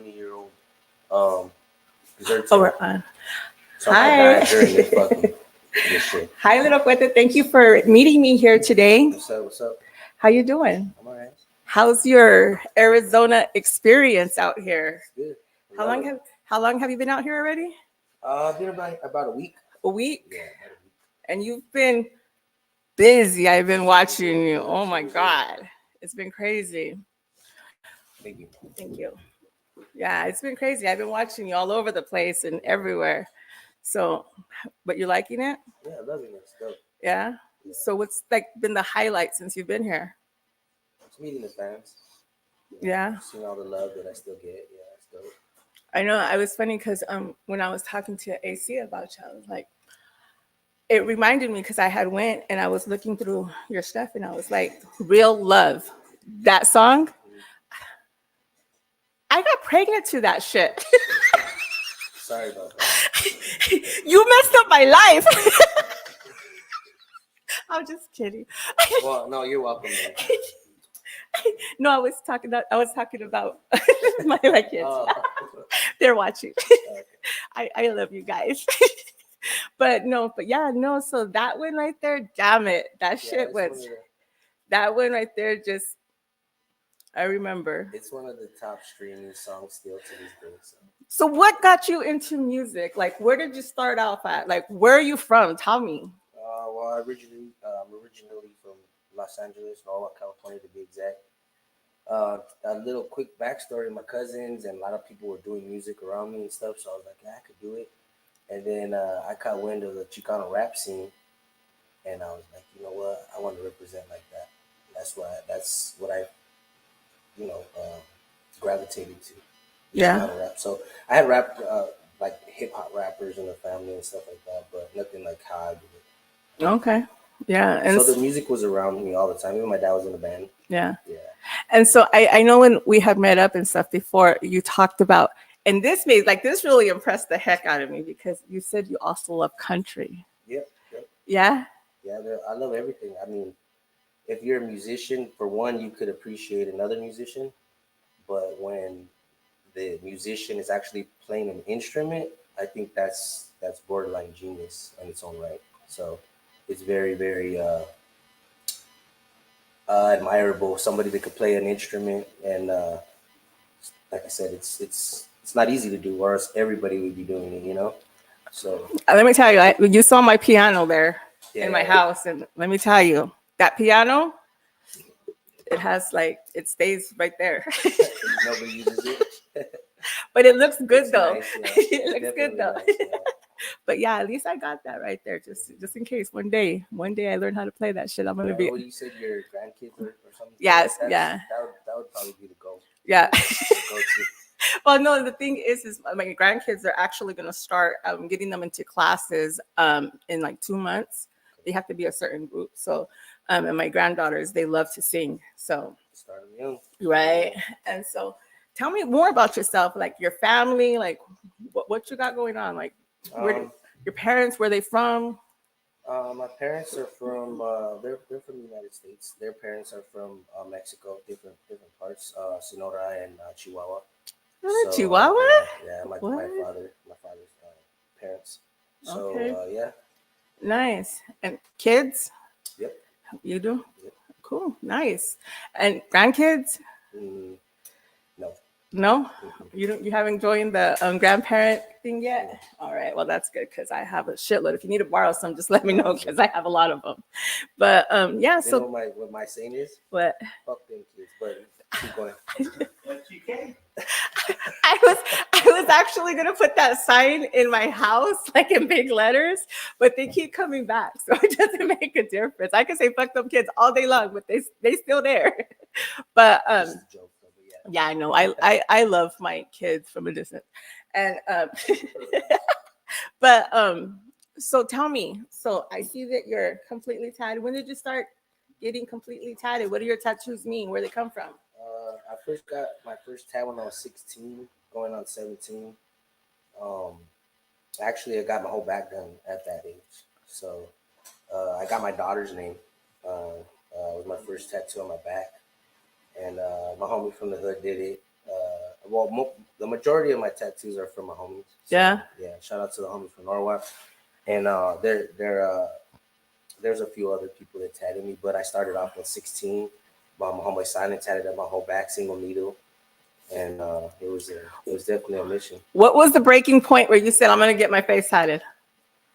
20-year-old dessert Oh, table. we're on. So I might Hi. die during this shit. Hi, little Cuete. Thank you for meeting me here today. What's up? What's up? How you doing? I'm alright. How's your Arizona experience out here? It's good. I How love long it. have How long have you been out here already? I've been about a week. A week. Yeah, about a week. And you've been busy. I've been watching you. Yeah, Oh my super busy. God. It's been crazy. Thank you. Thank you. Yeah, it's been crazy. I've been watching you all over the place and everywhere. So, but you're liking it? Yeah, loving it. Still. Yeah. Yeah. So what's like been the highlight since you've been here? Just meeting the fans. Yeah. Seeing all the love that I still get. Yeah, it's dope. I know I was funny because when I was talking to AC about you, I was like, it reminded me because I had went and I was looking through your stuff and I was like, real love. That song, I got pregnant to that shit. Sorry about that. You messed up my life. I'm just kidding. Well, no, you're welcome, man. No, I was talking about my kids. Oh, They're watching. okay. I love you guys. But no, but yeah, no. So that one right there, damn it, that Yeah, shit was that one right there. Just I remember. it's one of the top streaming songs still to this day. So. So what got you into music? Like, where did you start off at? Like, where are you from? Tell me. Well, I'm originally from Los Angeles, Norwalk, California, to be exact. A little quick backstory: my cousins and a lot of people were doing music around me and stuff, so I was like, yeah, I could do it. And then I caught wind of the Chicano rap scene, and I was like, you know what, I want to represent like that. That's what I, you know, gravitated to, the Yeah. Chicano rap. So I had rapped like hip hop rappers in the family and stuff like that, but nothing like how I do it. Okay. Yeah. And So the music was around me all the time. Even my dad was in the band. yeah. Yeah. And so I know when we had met up and stuff before, you talked about, and this really impressed the heck out of me because you said you also love country. Yep. Yep. Yeah. Yeah. I love everything. I mean, if you're a musician, for one, you could appreciate another musician, but when the musician is actually playing an instrument, I think that's borderline genius in its own right. So it's very, very admirable. Somebody that could play an instrument, and like I said, it's not easy to do, or else everybody would be doing it, you know. So Let me tell you, you saw my piano there in my yeah, house, and let me tell you, that piano, it has like it stays right there. nobody uses it. But it looks good It's though. nice, yeah. It It's looks good definitely though. nice, yeah. But yeah, at least I got that right there, just in case one day I learn how to play that shit. I'm gonna Yeah, be what you said your grandkids or something? yes, That's yeah, that would probably be the goal. yeah. The go to. Well, no, the thing is my grandkids are actually gonna start getting them into classes in like 2 months. They have to be a certain group. So, and my granddaughters they love to sing. So Start them young. right, and so tell me more about yourself, like your family, like what you got going on, like where did Um, your parents, where they from? my parents are from they're from the United States. Their parents are from Mexico, different parts, Sonora and Chihuahua. So Chihuahua? yeah, What? my father's parents. So Okay, yeah, nice. And kids? yep, You do? yep. Cool, nice. And grandkids? Mm, no, No, mm-mm, you haven't joined the grandparent thing no, yet. All right, well that's good because I have a shitload. If you need to borrow some, just let me no. know I'm good. because I have a lot of them. But yeah. You know So what my saying is? what? Fuck them kids, but keep going. But you can. I was actually gonna put that sign in my house, like in big letters, but they keep coming back, so it doesn't make a difference. I can say "fuck them kids" all day long, but they still there. But Just a joke, though, but yeah. yeah, I know. I love my kids from a distance, and but so tell me. So I see that you're completely tatted. When did you start getting completely tatted? What do your tattoos mean? Where they come from? I first got my first tat when I was 16, going on 17. Um, Actually, I got my whole back done at that age. So I got my daughter's name. It was my first tattoo on my back, and my homie from the hood did it. the majority of my tattoos are from my homies. So, Yeah. Yeah. Shout out to the homies from Norwalk. And there's a few other people that tatted me, but I started off at 16. My homeboy Simon tatted up my whole back, single needle, and it was definitely a mission. What was the breaking point where you said, I'm going to get my face tatted?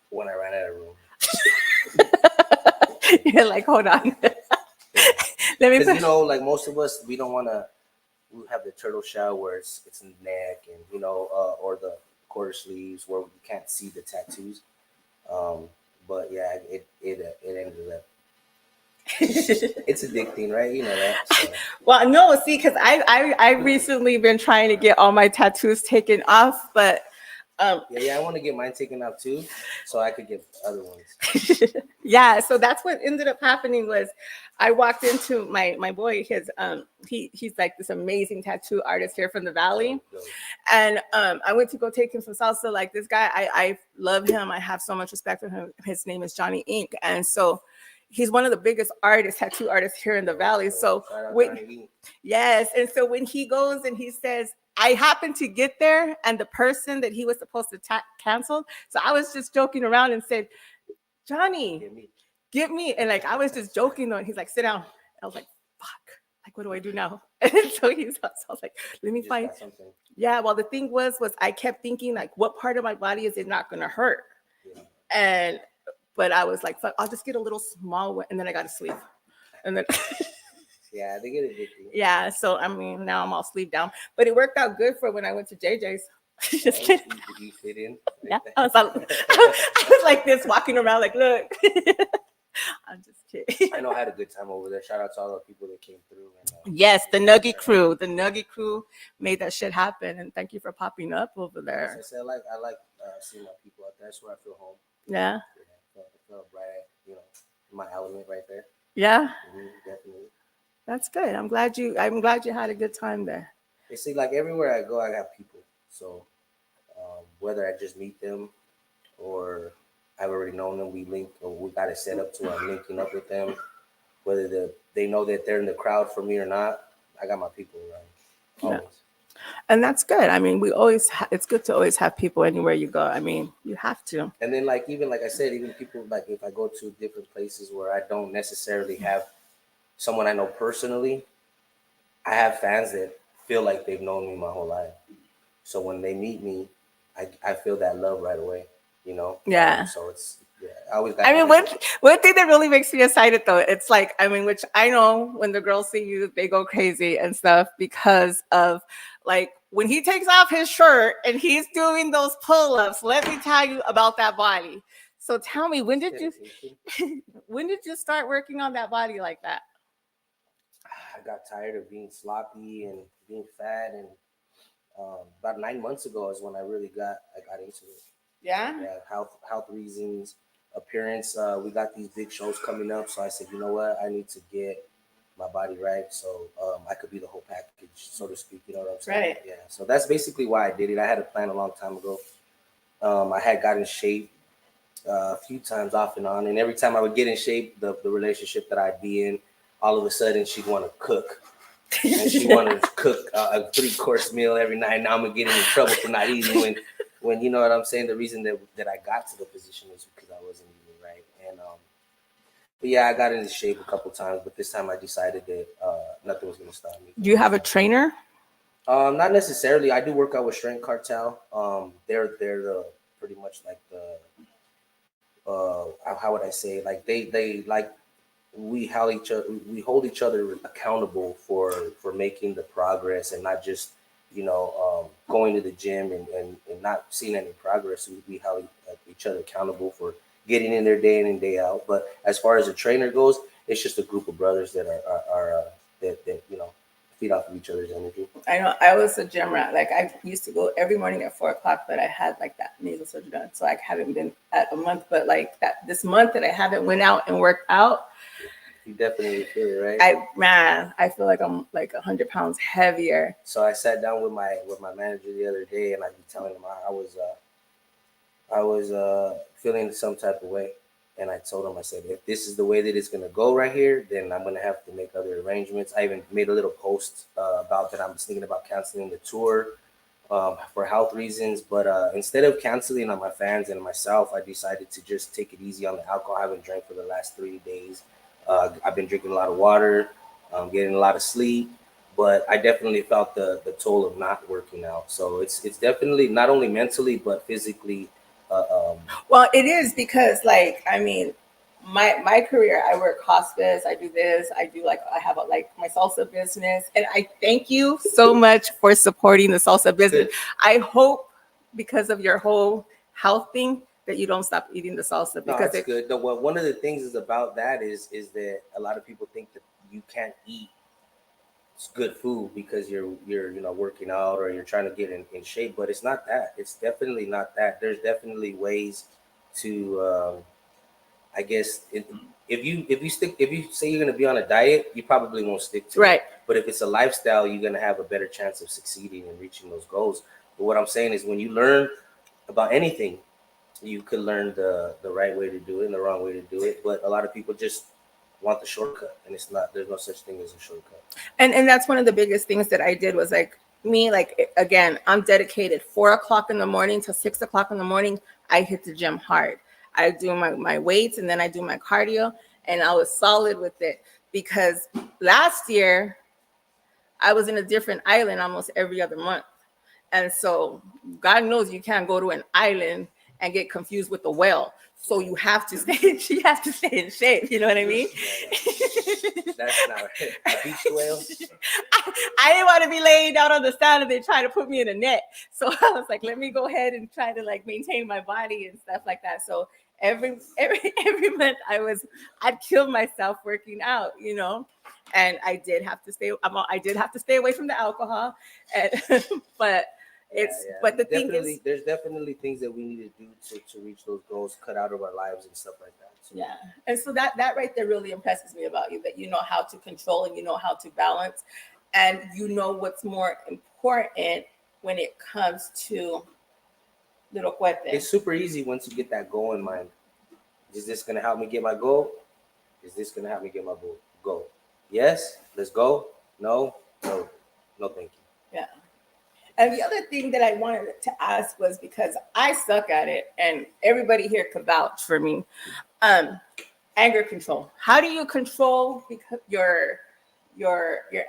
When I ran out of room. You're like, hold on. Yeah. Let me Because put. you know, like most of us, we don't want to. We have the turtle shell where it's in the neck, and or the quarter sleeves where you can't see the tattoos. Um, but yeah, it ended up. It's addicting, right? You know that. So. Well, no, see, because I recently been trying to get all my tattoos taken off, but Yeah, I want to get mine taken out too, so I could get other ones. yeah, so that's what ended up happening was I walked into my boy, he's like this amazing tattoo artist here from the valley. And I went to go take him some salsa. Like this guy, I love him. I have so much respect for him. His name is Johnny Ink. And so he's one of the biggest artists, tattoo artists here in the valley. So yes. And so when he goes and he says, I happened to get there and the person that he was supposed to canceled. So I was just joking around and said, Johnny, get me. And like, I was just joking though. And he's like, sit down. I was like, fuck. Like, what do I do now? And so I was like, let me find something. Yeah. Well, the thing was I kept thinking like, what part of my body is it not going to hurt? Yeah. But I was like, fuck, I'll just get a little small one. And then I got to sleep. And then. Yeah, they get addicted. Yeah. So, I mean, now I'm all sleep down. But it worked out good for when I went to JJ's. Just kidding. You fit in. Yeah. I was like this, walking around like, look. I'm just kidding. I know I had a good time over there. Shout out to all the people that came through. And, yes, the Nugget crew. The Nugget crew made that shit happen. And thank you for popping up over there. As I said, I like seeing my people out there. That's where I feel home. Yeah. I felt right, my element right there. Yeah. Definitely. That's good. I'm glad you had a good time there. You see, like everywhere I go, I got people. So whether I just meet them or I've already known them, we link or we got it set up to where I'm linking up with them. Whether they know that they're in the crowd for me or not, I got my people around. Always. Yeah. And that's good. I mean, it's good to always have people anywhere you go. I mean, you have to. And then like I said, even people like if I go to different places where I don't necessarily have someone I know personally, I have fans that feel like they've known me my whole life. So when they meet me, I feel that love right away, Yeah. So it's I always got. I mean, one thing that really makes me excited though, it's like, I mean, which I know when the girls see you, they go crazy and stuff because of like when he takes off his shirt and he's doing those pull-ups. Let me tell you about that body. So tell me, when did you start working on that body like that? I got tired of being sloppy and being fat, and about 9 months ago is when I got into it. Yeah. Yeah, health reasons, appearance. We got these big shows coming up, so I said, you know what, I need to get my body right, so I could be the whole package, so to speak. You know what I'm saying? Right. Yeah. So that's basically why I did it. I had a plan a long time ago. I had got in shape a few times off and on, and every time I would get in shape, the relationship that I'd be in, all of a sudden she'd want to cook. And she wanted to cook a 3-course meal every night. Now I'm gonna get in trouble for not eating. When you know what I'm saying. The reason that I got to the position is because I wasn't eating right. And but yeah, I got into shape a couple times, but this time I decided that nothing was gonna stop me. Do you have a trainer? Not necessarily. I do work out with Strength Cartel. They're the pretty much like the how would I say, like they like. We hold each other accountable for making the progress and not just going to the gym and not seeing any progress. We held each other accountable for getting in there day in and day out. But as far as a trainer goes, it's just a group of brothers that are that feed off of each other's energy. I know I was a gym rat. Like I used to go every morning at 4:00, but I had like that nasal surgery done, so I haven't been at a month. But like this month that I haven't went out and worked out. You definitely feel it, right? I feel like I'm like 100 pounds heavier. So I sat down with my manager the other day, and I be telling him I was feeling some type of way, and I told him, I said, if this is the way that it's gonna go right here, then I'm gonna have to make other arrangements. I even made a little post about that. I'm thinking about canceling the tour for health reasons. But instead of canceling on my fans and myself, I decided to just take it easy on the alcohol. I haven't drank for the last 3 days. I've been drinking a lot of water, getting a lot of sleep. But I definitely felt the toll of not working out. So it's definitely not only mentally but physically. Uh, um, Well, it is because, like, I mean, my career, I work hospice, I do this, I do like I have a, like my salsa business, and I thank you so much for supporting the salsa business. Good. I hope because of your whole health thing that you don't stop eating the salsa No, because it's it good. No, well, one of the things is about that is that a lot of people think that you can't eat good food because you're working out or you're trying to get in shape, but it's not that. It's definitely not that. There's definitely ways to I guess if you say you're gonna be on a diet, you probably won't stick to it. right. But if it's a lifestyle, you're gonna have a better chance of succeeding and reaching those goals. But what I'm saying is when you learn about anything, you could learn the right way to do it and the wrong way to do it. But a lot of people just want the shortcut, and it's not. There's no such thing as a shortcut. And that's one of the biggest things that I did was like me, like again, I'm dedicated 4 o'clock in the morning to 6 o'clock in the morning. I hit the gym hard. I do my weights and then I do my cardio, and I was solid with it because last year I was in a different island almost every other month. And so God knows you can't go to an island and get confused with the whale. So you have to stay, you have to stay in shape. You know what I mean? That's not a beach whale. I didn't want to be laying down on the sand and they try to put me in a net. So I was like, let me go ahead and try to like maintain my body and stuff like that. So every month I'd kill myself working out, and I did have to stay. I did have to stay away from the alcohol, and but Yeah. but the thing is, Definitely, there's definitely things that we need to do to reach those goals, cut out of our lives and stuff like that. So, yeah. And so that right there really impresses me about you, that you know how to control and you know how to balance, and you know what's more important when it comes to little cuete. it's super easy once you get that goal in mind. Is this gonna help me get my goal? Is this gonna help me get my goal? Yes, let's go. No, no, no, thank you. Yeah. And the other thing that I wanted to ask was, because I suck at it and everybody here could vouch for me. Um, Anger control. How do you control your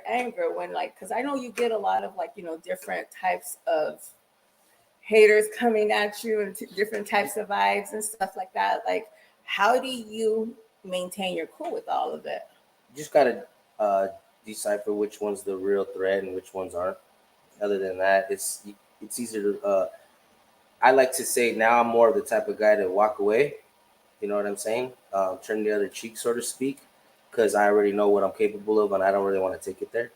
anger when, like, because I know you get a lot of, like, different types of haters coming at you and different types of vibes and stuff like that. Like, how do you maintain your cool with all of it? You just gotta uh, decipher which one's the real threat and which ones aren't. Other than that, it's easier to. I like to say now I'm more of the type of guy to walk away. You know what I'm saying? Turn the other cheek, so to speak, because I already know what I'm capable of, and I don't really want to take it there.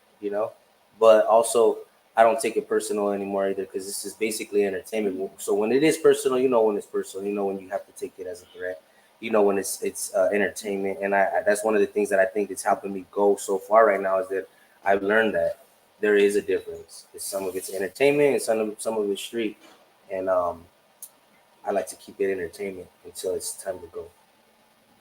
But also I don't take it personal anymore either, because this is basically entertainment. So when it is personal, you know when it's personal. You know when you have to take it as a threat. You know when it's entertainment, and I that's one of the things that I think that's helping me go so far right now is that I've learned that there is a difference. Some of it's entertainment, and some of it's street, and I like to keep it entertainment until it's time to go.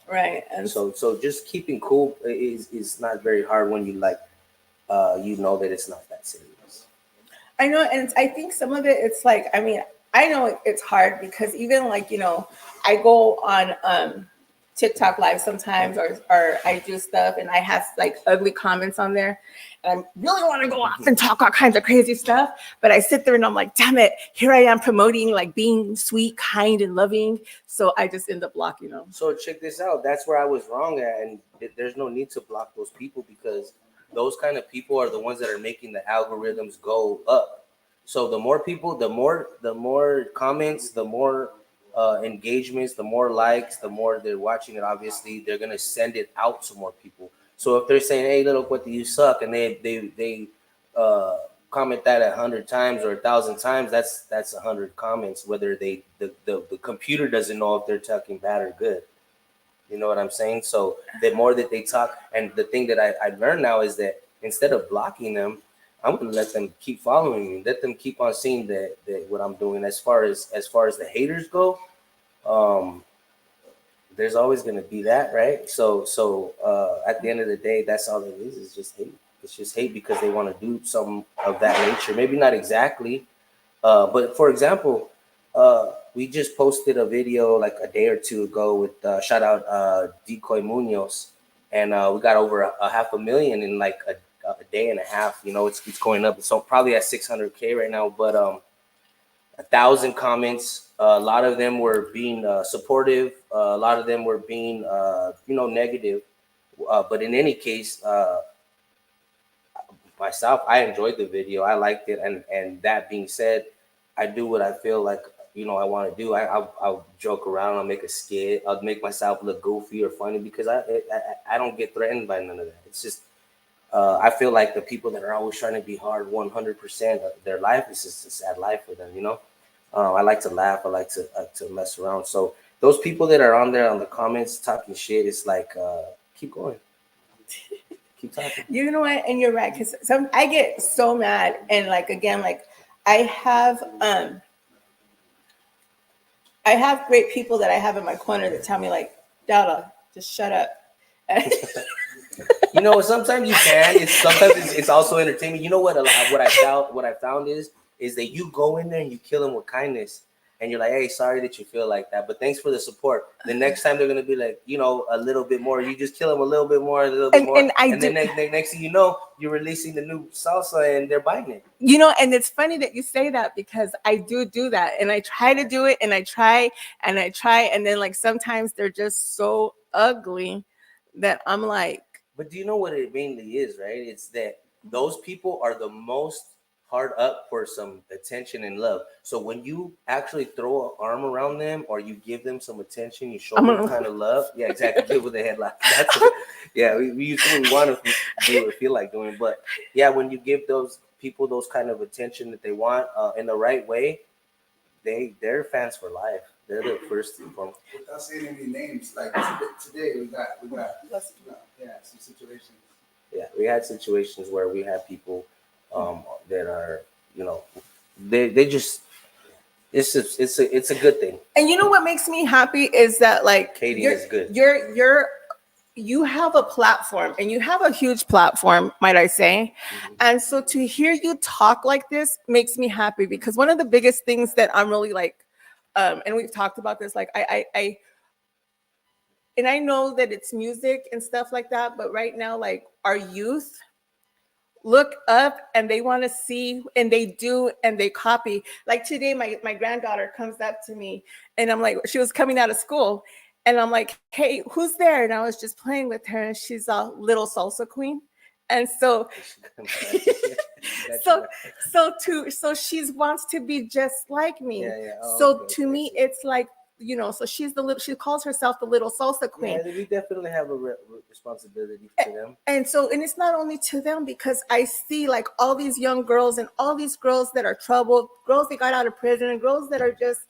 Right. And So just keeping cool is not very hard when you you know that it's not that serious. I know, and I think some of it, it's like, I mean, I know it's hard because even like, I go on TikTok live sometimes, or I do stuff and I have like ugly comments on there. And I really want to go off and talk all kinds of crazy stuff. But I sit there and I'm like, damn it, here I am promoting like being sweet, kind, and loving. So I just end up blocking them. So check this out. That's where I was wrong at, and there's no need to block those people because those kind of people are the ones that are making the algorithms go up. So the more people, the more comments, the more engagements, the more likes, the more they're watching it. Obviously, they're gonna send it out to more people. So if they're saying, "Hey, little what do you suck," and they uh, comment that 100 times or 1,000 times, that's 100 comments. Whether the computer doesn't know if they're talking bad or good. You know what I'm saying? So the more that they talk, and the thing that I learned now is that instead of blocking them, I'm gonna let them keep following me. Let them keep on seeing that what I'm doing. As far as the haters go, um, there's always gonna be that, right? So at the end of the day, that's all it is. It's just hate. It's just hate because they want to do something of that nature. Maybe not exactly, but for example, we just posted a video like a day or two ago with shout out Decoy Munoz, and we got over a half a million in like a day and a half. You know, it's going up. It's probably at 600K right now, but 1,000 comments. A lot of them were being supportive. A lot of them were being negative. But in any case, myself, I enjoyed the video. I liked it, and that being said, I do what I feel like I want to do. I'll joke around. I'll make a skit. I'll make myself look goofy or funny because I don't get threatened by none of that. It's just I feel like the people that are always trying to be hard 100% of their life is just a sad life for them. I like to laugh. I like to mess around. So those people that are on there on the comments talking shit, it's like keep going, keep talking. You know what? And you're right, because I get so mad, and like again, like I have I have great people that I have in my corner that tell me like, Dada, just shut up. Sometimes you can. It's also entertainment. You know what I found is that you go in there and you kill them with kindness, and you're like, hey, sorry that you feel like that, but thanks for the support. The next time they're gonna be like, a little bit more. You just kill them a little bit more, a little bit more, and then next thing you know, you're releasing the new salsa and they're buying it. And it's funny that you say that because I do that, and I try to do it, and I try, and then like sometimes they're just so ugly that I'm like. But do you know what it mainly is, right? It's that those people are the most hard up for some attention and love. So when you actually throw an arm around them or you give them some attention, you show them kind of love. Yeah, exactly. Give with the headlock. That's it. Yeah, we usually want to do or feel like doing. But yeah, when you give those people those kind of attention that they want in the right way, they're fans for life. They're the first to inform. Without saying any names, like today we got some situations. Yeah, we had situations where we had people that are they just it's a good thing. And you know what makes me happy is that like Hating is good. You have a platform, and you have a huge platform, might I say. Mm-hmm. And so to hear you talk like this makes me happy, because one of the biggest things that I'm really like, and we've talked about this, like I and I know that it's music and stuff like that, but right now, like our youth look up and they want to see, and they do, and they copy. Like today, my granddaughter comes up to me, and I'm like, she was coming out of school, and I'm like, hey, who's there? And I was just playing with her, and she's a little salsa queen. And so so she wants to be just like me. Yeah. Oh, so okay, to me, it's like, so she calls herself the little salsa queen. Yeah, we definitely have a responsibility to them. And it's not only to them, because I see like all these young girls and all these girls that are troubled, girls that got out of prison, and girls that are just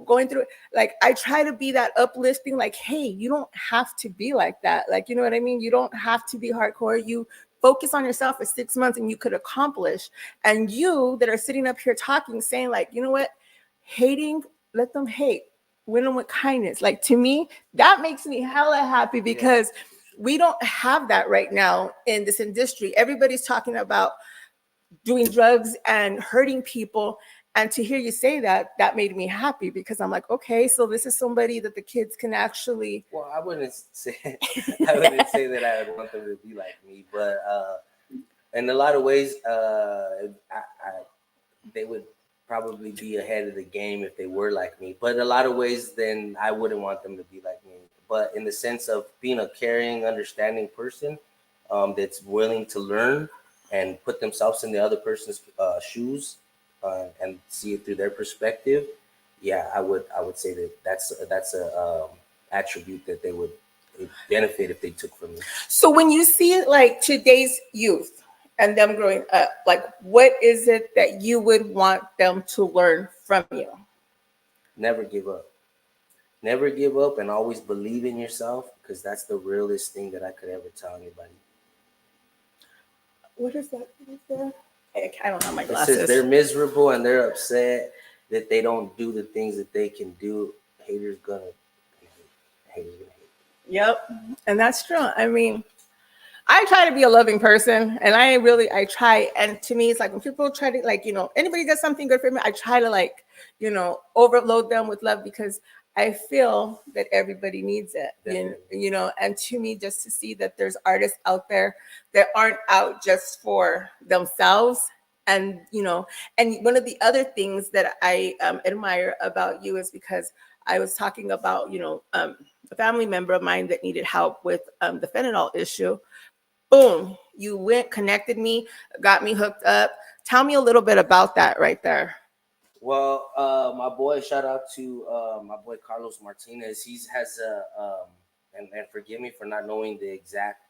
going through it. Like I try to be that uplifting, like, hey, you don't have to be like that. Like, you know what I mean? You don't have to be hardcore. You focus on yourself for 6 months and you could accomplish. And you that are sitting up here talking, saying like, you know what, hating, let them hate. Win them with kindness. Like to me, that makes me hella happy, because we don't have that right now in this industry. Everybody's talking about doing drugs and hurting people. And to hear you say that made me happy, because I'm like, okay, so this is somebody that the kids can actually. Well, I wouldn't say that I would want them to be like me, but in a lot of ways, they would probably be ahead of the game if they were like me. But in a lot of ways, then I wouldn't want them to be like me. But in the sense of being a caring, understanding person that's willing to learn and put themselves in the other person's shoes and see it through their perspective, yeah, I would say that that's a attribute that they would benefit if they took from me. So when you see like today's youth and them growing up, like what is it that you would want them to learn from you? Never give up. Never give up, and always believe in yourself, because that's the realest thing that I could ever tell anybody. What is that? I don't have my glasses. It says they're miserable and they're upset that they don't do the things that they can do. Haters gonna hate. Yep. And that's true. I mean, I try to be a loving person, and I try. And to me, it's like when people try to, like, anybody does something good for me, I try to, like, overload them with love, because I feel that everybody needs it. And to me, just to see that there's artists out there that aren't out just for themselves. And, and one of the other things that I admire about you is because I was talking about, a family member of mine that needed help with the fentanyl issue. Boom, you went, connected me, got me hooked up. Tell me a little bit about that right there. Well, my boy, shout out to my boy Carlos Martinez. He has a and forgive me for not knowing the exact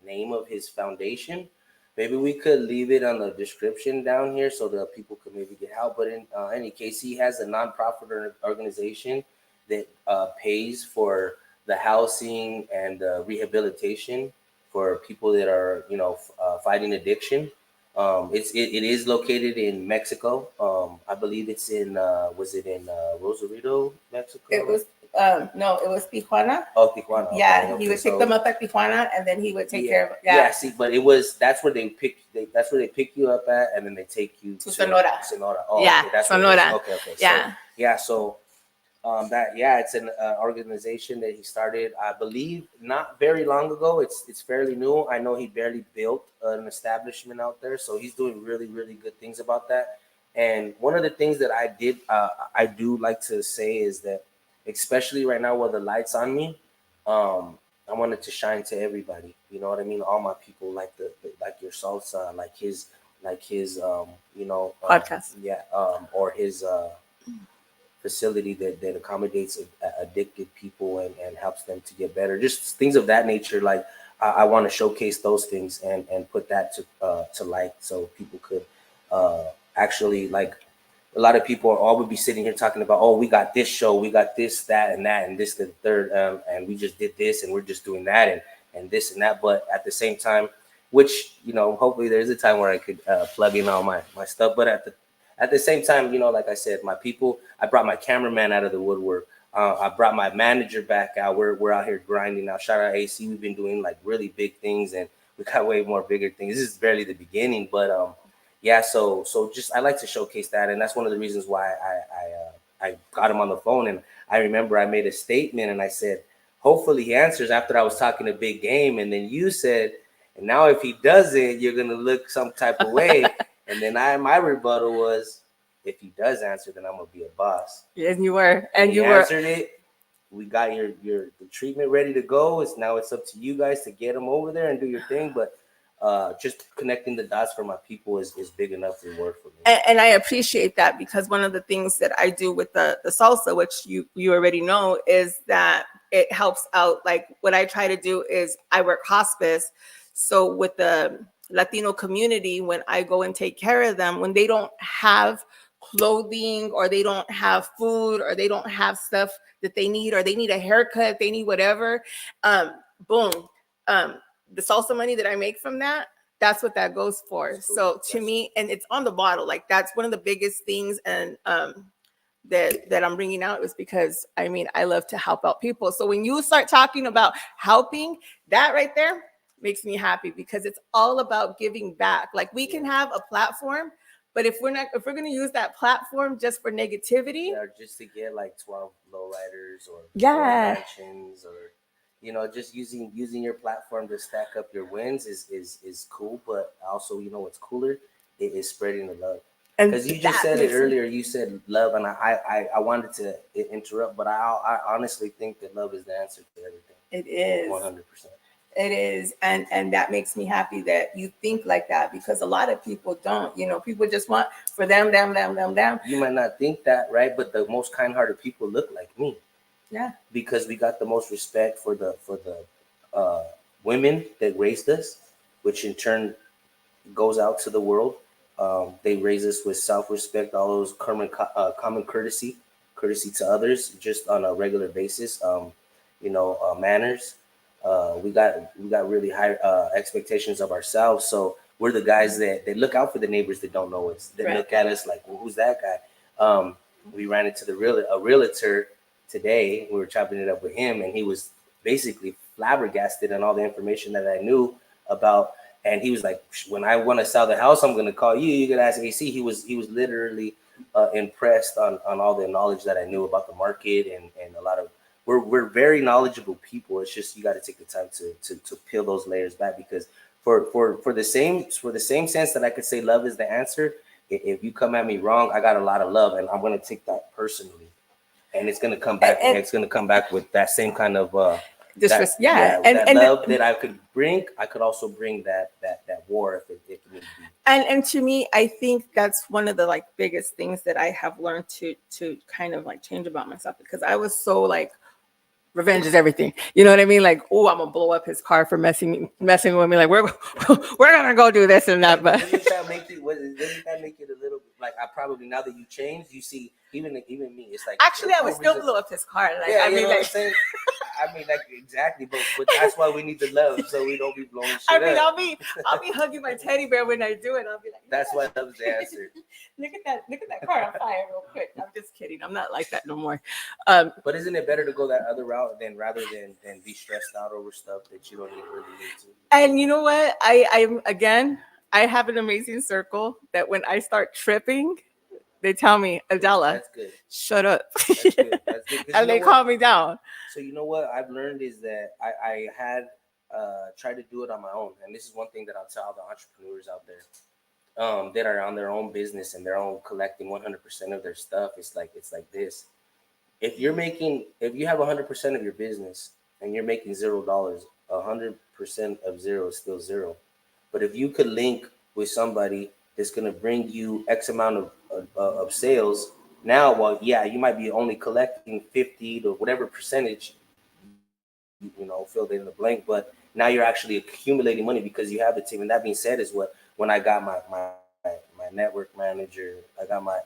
name of his foundation. Maybe we could leave it on the description down here so that people could maybe get help. But in any case, he has a nonprofit organization that pays for the housing and the rehabilitation for people that are fighting addiction. It is located in Mexico. I believe it's in was it in Rosarito, It Mexico? was no, it was Tijuana. Oh, Tijuana. Yeah, Okay, he okay. would pick So them up at Tijuana, and then he would take yeah, care of it. yeah. Yeah, See, but it was that's where they pick you up at, and then they take you to to Sonora. Sonora. Oh, Yeah, okay, that's what it is. Sonora. Okay, okay. So Yeah, yeah, so that yeah, it's an organization that he started, I believe, not very long ago. It's fairly new. I know he barely built an establishment out there, so he's doing really really good things about that. And one of the things that I do like to say is that, especially right now, while the lights on me, I wanted to shine to everybody. You know what I mean? All my people, like like your salsa, like his podcast. yeah, or his facility that accommodates addicted people and helps them to get better. Just things of that nature. Like I want to showcase those things and put that to light so people could actually like. A lot of people all would be sitting here talking about, oh, we got this show, we got this, that, and this, the third, and we just did this, and we're just doing that, and this and that. But at the same time, which hopefully there's a time where I could plug in all my stuff. But at the same time, like I said, my people, I brought my cameraman out of the woodwork. I brought my manager back out. We're out here grinding now. Shout out AC. We've been doing like really big things, and we got way more bigger things. This is barely the beginning, but yeah. So just I like to showcase that, and that's one of the reasons why I got him on the phone. And I remember I made a statement, and I said, hopefully he answers after I was talking a big game, and then you said, and now if he doesn't, you're gonna look some type of way. And then my rebuttal was, if he does answer, then I'm gonna be a boss. Yes, you were, And and he you were. answered it. We got your the treatment ready to go. It's up to you guys to get him over there and do your thing. But just connecting the dots for my people is big enough to work for me. And I appreciate that, because one of the things that I do with the salsa, which you already know, is that it helps out. Like, what I try to do is I work hospice. So with the Latino community, when I go and take care of them, when they don't have clothing, or they don't have food, or they don't have stuff that they need, or they need a haircut, they need whatever, um, boom, um, the salsa money that I make from that, that's what that goes for. So to me, and it's on the bottle, like that's one of the biggest things. And that I'm bringing out is because, I mean, I love to help out people. So when you start talking about helping, that right there makes me happy, because it's all about giving back. Like, we can have a platform, but if we're going to use that platform just for negativity, Yeah, just to get like 12 lowriders or 12 yeah, mansions, or just using your platform to stack up your wins is cool. But also, what's cooler? It is spreading the love. and Because you just that said it makes me, earlier, you said love, and I wanted to interrupt, but I honestly think that love is the answer to everything. it is. 100%. It is, and that makes me happy that you think like that, because a lot of people don't. People just want for them, them. You might not think that, right? But the most kind-hearted people look like me. Yeah, Because we got the most respect for the uh, women that raised us, which in turn goes out to the world. They raise us with self-respect, all those common courtesy to others, just on a regular basis. Manners. We got really high expectations of ourselves. So we're the guys that they look out for the neighbors that don't know us. They right. look at us like, well, who's that guy? We ran into a realtor today. We were chopping it up with him, and he was basically flabbergasted on all the information that I knew about. And he was like, "When I want to sell the house, I'm gonna call you. You could ask AC." He was literally impressed on all the knowledge that I knew about the market, and a lot of we're very knowledgeable people. It's just you got to take the time to peel those layers back, because for the same sense that I could say love is the answer. If you come at me wrong, I got a lot of love, and I'm gonna take that personally, and it's gonna come back. And It's gonna come back with that same kind of yeah, that love that I could bring. I could also bring that war if need be. and to me, I think that's one of the like biggest things that I have learned to kind of like change about myself, because I was so like revenge is everything. You know what I mean? Like, oh, I'm gonna blow up his car for messing with me. Like, we're gonna go do this and that. But doesn't that make it? Doesn't that make it a little like I probably now that you changed, you see even me. It's like actually, I would still blow up his car. Like, yeah, I you mean, know what I'm like, saying. I mean, like exactly, but that's why we need the love, so we don't be blowing shit I mean, up. I'll be hugging my teddy bear when I do it. I'll be like, That's why love's the answer. look at that car on fire, real quick. I'm just kidding. I'm not like that no more. But isn't it better to go that other route rather than be stressed out over stuff that you don't even really need to? And you know what? I have an amazing circle that when I start tripping, they tell me, Adela, That's good. shut up. That's good. That's good. 'Cause And they calm me down. So you know what I've learned is that I had tried to do it on my own, and this is one thing that I'll tell the entrepreneurs out there that are on their own business and they're own collecting 100% of their stuff. It's like this. If you have 100% of your business and you're making $0, 100% of zero is still zero. But if you could link with somebody that's going to bring you X amount of sales, now, well, yeah, you might be only collecting 50 to whatever percentage, fill in the blank, but now you're actually accumulating money because you have the team. And that being said, is what when I got my network manager, I got my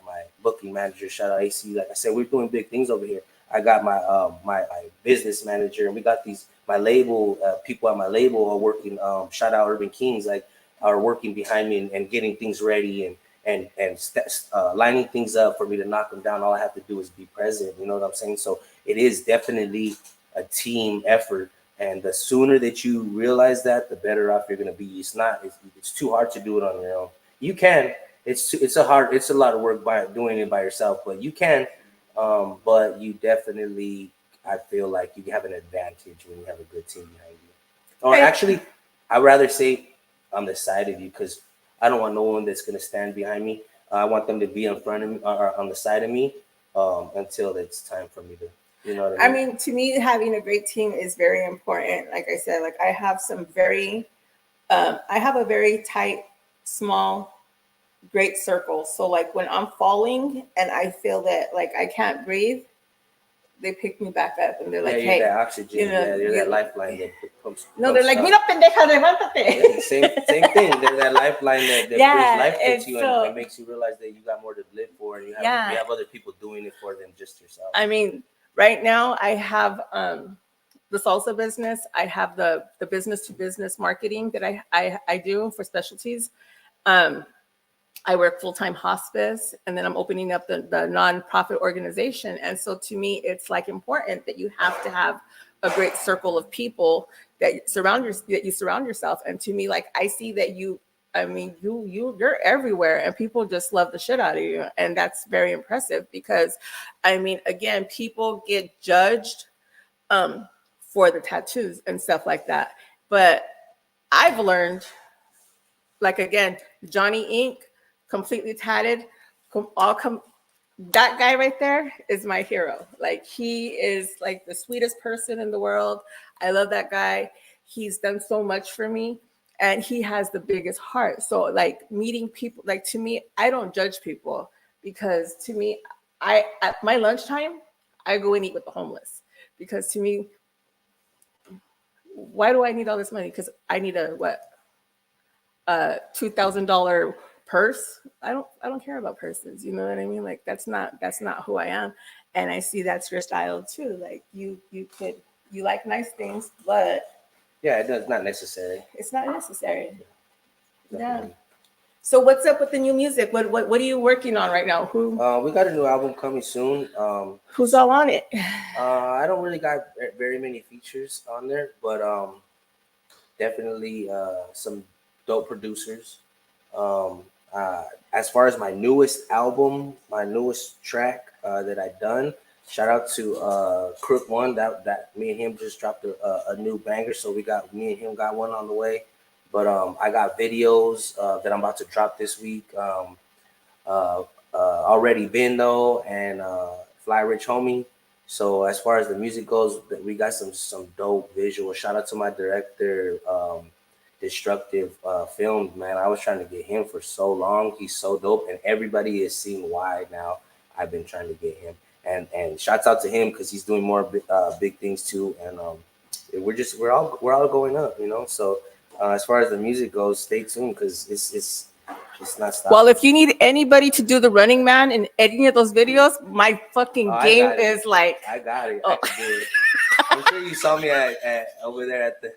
booking manager, shout out AC. Like I said, we're doing big things over here. I got my business manager, and we got my label people at my label are working. Shout out Urban Kings, like are working behind me and getting things ready and lining things up for me to knock them down. All I have to do is be present. You know what I'm saying? So it is definitely a team effort, and the sooner that you realize that, the better off you're going to be. It's too hard to do it on your own. You can. It's a lot of work by doing it by yourself, but you can. But you definitely, I feel like you have an advantage when you have a good team behind you. Or actually, I'd rather say on the side of you, because I don't want no one that's going to stand behind me. I want them to be in front of me or on the side of me until it's time for me to, you know what I mean? I mean, to me, having a great team is very important. Like I said, like I have I have a very tight, small, great circle. So like when I'm falling and I feel that like I can't breathe, they pick me back up and they're like, you're "Hey, that oxygen, you're that lifeline that pumps." No, they're like, up. "Mira, pendeja, levántate." Yeah, same thing. They're that lifeline that brings life and to you so- and makes you realize that you got more to live for, and you Yeah. have other people doing it for than just yourself. I mean, right now I have the salsa business. I have the business to business marketing that I do for specialties. I work full-time hospice, and then I'm opening up the nonprofit organization. And so to me, it's like important that you have to have a great circle of people that you surround yourself. And to me, like I see that you're everywhere, and people just love the shit out of you. And that's very impressive because I mean, again, people get judged for the tattoos and stuff like that. But I've learned, like again, Johnny Ink, completely tatted, that guy right there is my hero. Like he is like the sweetest person in the world. I love that guy. He's done so much for me, and he has the biggest heart. So like meeting people, like to me, I don't judge people because to me, at my lunchtime, I go and eat with the homeless because to me, why do I need all this money? Because I need a $2,000 purse. I don't care about purses. You know what I mean? Like that's not who I am. And I see that's your style too. Like you like nice things, but Yeah, it's not necessary. it's not necessary. Yeah. So what's up with the new music? What are you working on right now? We got a new album coming soon. Who's all on it? I don't really got very many features on there, but definitely some dope producers. Um, uh, as far as my newest album, my newest track that I done, shout out to Crook One. That me and him just dropped a new banger, so me and him got one on the way. But I got videos that I'm about to drop this week. Uh, Already been though, and Fly Rich Homie. So as far as the music goes, we got some dope visual. Shout out to my director, Destructive Films. Man, I was trying to get him for so long. He's so dope, and everybody is seeing why now. I've been trying to get him, and shouts out to him because he's doing more big things too. And we're all going up, you know. So as far as the music goes, stay tuned because it's not stopping. Well, if you need anybody to do the Running Man in any of those videos, my fucking game is like. I got it. I can do it. I'm sure you saw me at over there at the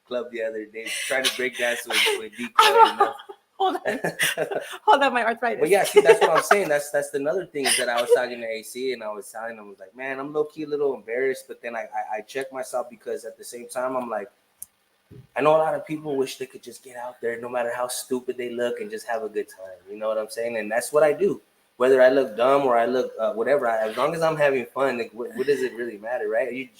club the other day trying to break dance with Decoy. You know? Hold on, hold on, my arthritis. But yeah, see, that's what I'm saying. That's another thing that I was talking to AC, and I was telling him, I was like, man, I'm low key a little embarrassed, but then I check myself because at the same time, I'm like, I know a lot of people wish they could just get out there, no matter how stupid they look, and just have a good time. You know what I'm saying? And that's what I do. Whether I look dumb or I look whatever, as long as I'm having fun, like, what does it really matter, right?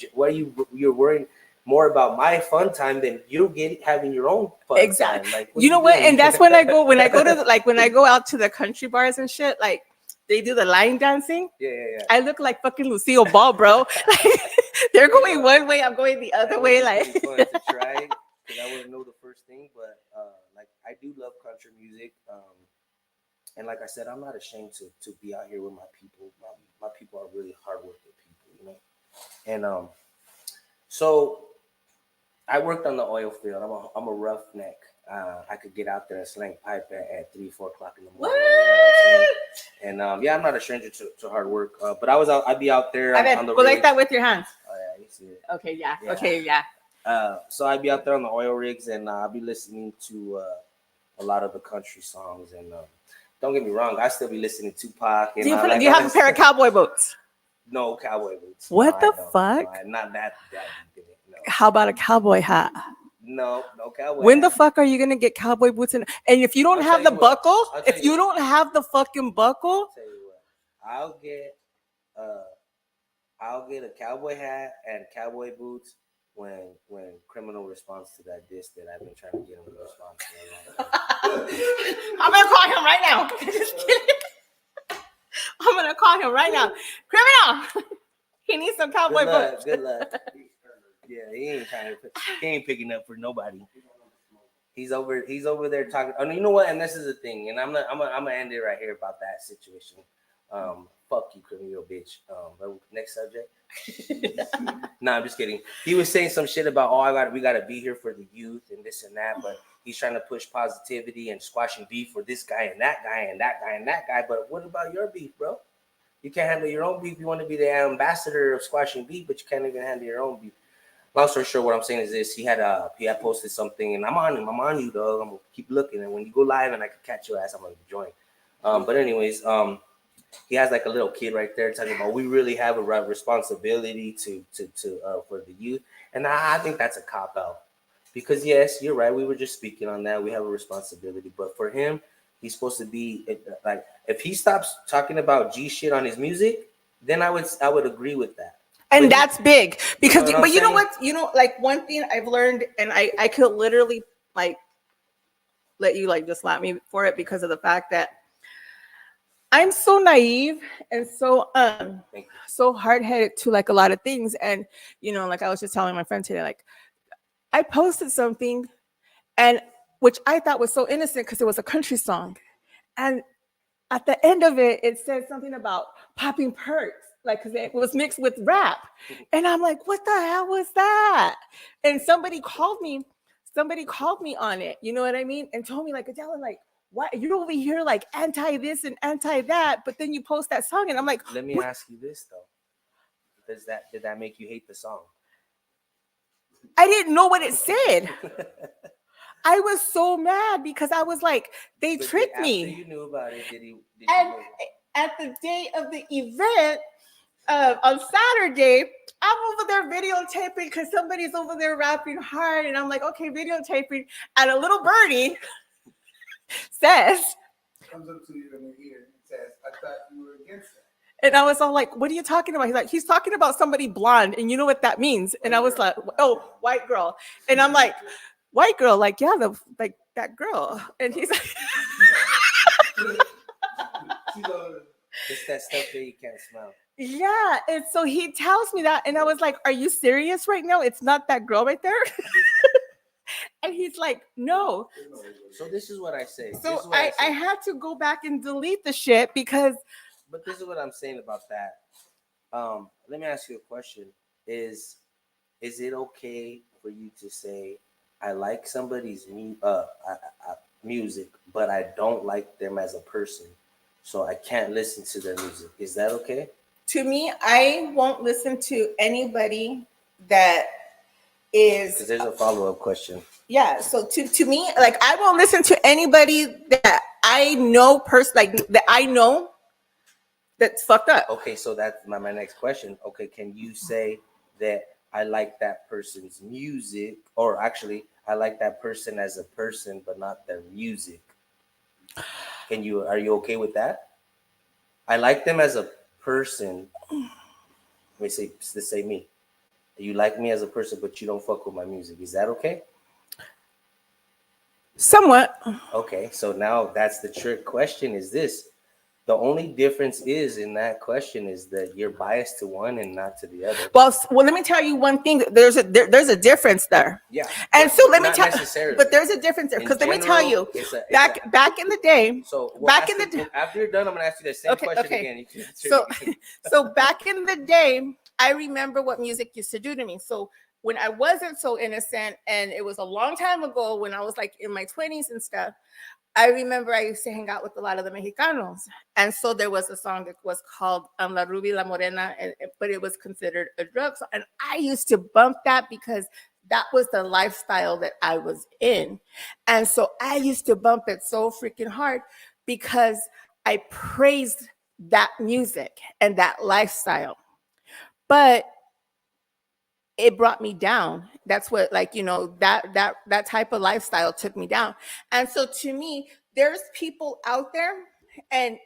You're worrying more about my fun time than you having your own fun exactly. time. Like, you know what? And that's when I go to when I go out to the country bars and shit, like they do the line dancing. Yeah. I look like fucking Lucille Ball, bro. They're going one way, I'm going the other way. Like fun to try because I wouldn't know the first thing, but like I do love country music. And like I said, I'm not ashamed to be out here with my people. My people are really hardworking people, you know. And so I worked on the oil field. I'm a roughneck. I could get out there and sling pipe at 3-4 o'clock in the morning. You know what I'm saying? And yeah, I'm not a stranger to hard work. But I'd be out there on the go like that with your hands. Oh yeah, you see it. Okay, yeah. Okay, yeah. So I'd be out there on the oil rigs, and I'd be listening to a lot of the country songs. And don't get me wrong, I still be listening to Tupac. And do you have a pair of cowboy boots? No cowboy boots. What the fuck? No, not that deep. No. How about a cowboy hat? No cowboy. When the fuck are you gonna get cowboy boots? And if you don't have the buckle, if you don't have the fucking buckle, I'll tell you what, I'll get a cowboy hat and cowboy boots when Criminal responds to that diss that I've been trying to get him to respond to. I'm gonna call him right now. Just kidding. I'm gonna call him right now. Criminal, he needs some cowboy boots. Good luck. Yeah, he ain't picking up for nobody. He's over there talking. Oh, you know what? And this is the thing. And I'm gonna end it right here about that situation. Fuck you, criminal bitch. Next subject. No, I'm just kidding. He was saying some shit about we gotta be here for the youth and this and that, but he's trying to push positivity and squashing beef for this guy and that guy and that guy and that guy. But what about your beef, bro? You can't handle your own beef. You want to be the ambassador of squashing beef, but you can't even handle your own beef. Long story short, what I'm saying is this: he had posted something, and I'm on you, dog. I'm gonna keep looking, and when you go live and I can catch your ass, I'm gonna join. But anyways, he has like a little kid right there talking about we really have a responsibility to for the youth, and I think that's a cop out because yes, you're right. We were just speaking on that. We have a responsibility, but for him, he's supposed to be like if he stops talking about G shit on his music, then I would agree with that. And but that's big because, but you know what? You know, like one thing I've learned, and I could literally like let you like just slap me for it because of the fact that I'm so naive and so hard-headed to like a lot of things. And you know, like I was just telling my friend today, like I posted something, and which I thought was so innocent because it was a country song, and at the end of it, it said something about popping perks. Like, because it was mixed with rap. And I'm like, what the hell was that? And somebody called me on it. You know what I mean? And told me, like, Adela, like, why you're over here like anti this and anti that, but then you post that song. And I'm like, let me ask you this though. Did that make you hate the song? I didn't know what it said. I was so mad because I was like, they But tricked after me. you knew about it, did you And know? at the day of the event, on Saturday, I'm over there videotaping because somebody's over there rapping hard, and I'm like, okay, videotaping, and a little birdie says, Comes up to you in the ear and says, "I thought you were against that." and I was all like, what are you talking about? He's like, he's talking about somebody blonde, and you know what that means. And I was like, oh, white girl. And I'm like, white girl, like, yeah, the like that girl. And he's like, She's It's that stuff that you can't smell. yeah. And so he tells me that, and I was like, are you serious right now? It's not that girl right there. And he's like, no. So this is what I say. This So is what I I say. had to go back and delete the shit because But this is what I'm saying about that. Let me ask you a question. Is it okay for you to say I like somebody's music, but I don't like them as a person, so I can't listen to their music? Is that okay? to me, I won't listen to anybody that Because is there's a follow up question. yeah. So to me, like I won't listen to anybody that I know like that I know that's fucked up. Okay, so that's my next question. Okay, can you say that I like that person's music, or actually I like that person as a person, but not their music? Are you okay with that? I like them as a person. Let me say, let's say me. You like me as a person, but you don't fuck with my music. Is that okay? Somewhat. Okay, so now that's the trick question is this. The only difference is in that question is that you're biased to one and not to the other. Well, let me tell you one thing. There's a difference there. Yeah. And so let me not tell necessarily. but there's a difference there In because let me tell general, you it's back in the day. So back in the day, after you're done, I'm gonna ask you the same okay, question okay. again. You can answer So it again. so back in the day, I remember what music used to do to me. So when I wasn't so innocent, and it was a long time ago when I was like in my 20s and stuff, I remember I used to hang out with a lot of the Mexicanos. And so there was a song that was called La Rubia La Morena, but it was considered a drug song. And I used to bump that because that was the lifestyle that I was in. And so I used to bump it so freaking hard because I praised that music and that lifestyle. But it brought me down. That's what, like, that type of lifestyle took me down. And so to me, there's people out there and